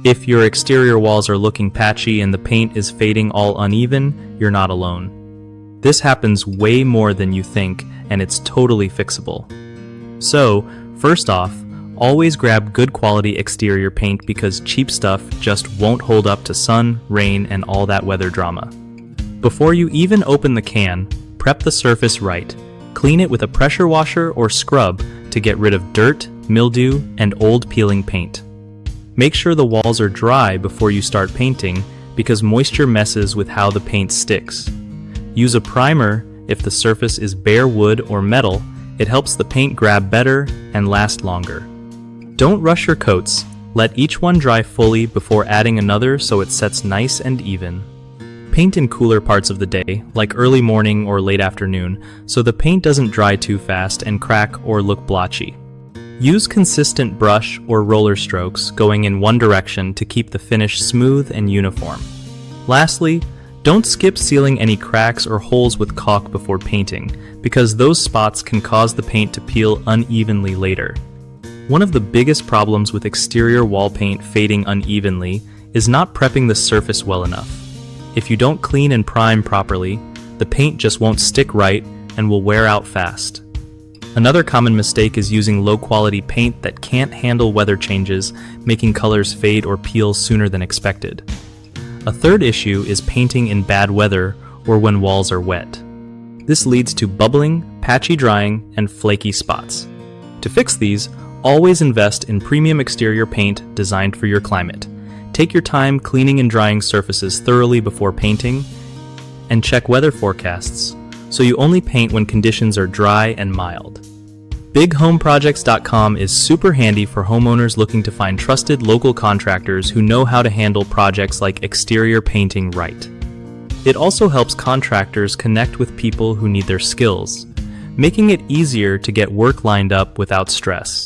If your exterior walls are looking patchy and the paint is fading all uneven, you're not alone. This happens way more than you think, and it's totally fixable. So, first off, always grab good quality exterior paint because cheap stuff just won't hold up to sun, rain, and all that weather drama. Before you even open the can, prep the surface right. Clean it with a pressure washer or scrub to get rid of dirt, mildew, and old peeling paint. Make sure the walls are dry before you start painting because moisture messes with how the paint sticks. Use a primer if the surface is bare wood or metal. It helps the paint grab better and last longer. Don't rush your coats. Let each one dry fully before adding another so it sets nice and even. Paint in cooler parts of the day, like early morning or late afternoon, so the paint doesn't dry too fast and crack or look blotchy. Use consistent brush or roller strokes going in one direction to keep the finish smooth and uniform. Lastly, don't skip sealing any cracks or holes with caulk before painting, because those spots can cause the paint to peel unevenly later. One of the biggest problems with exterior wall paint fading unevenly is not prepping the surface well enough. If you don't clean and prime properly, the paint just won't stick right and will wear out fast. Another common mistake is using low-quality paint that can't handle weather changes, making colors fade or peel sooner than expected. A third issue is painting in bad weather or when walls are wet. This leads to bubbling, patchy drying, and flaky spots. To fix these, always invest in premium exterior paint designed for your climate. Take your time cleaning and drying surfaces thoroughly before painting, and check weather forecasts so you only paint when conditions are dry and mild. BigHomeProjects.com is super handy for homeowners looking to find trusted local contractors who know how to handle projects like exterior painting right. It also helps contractors connect with people who need their skills, making it easier to get work lined up without stress.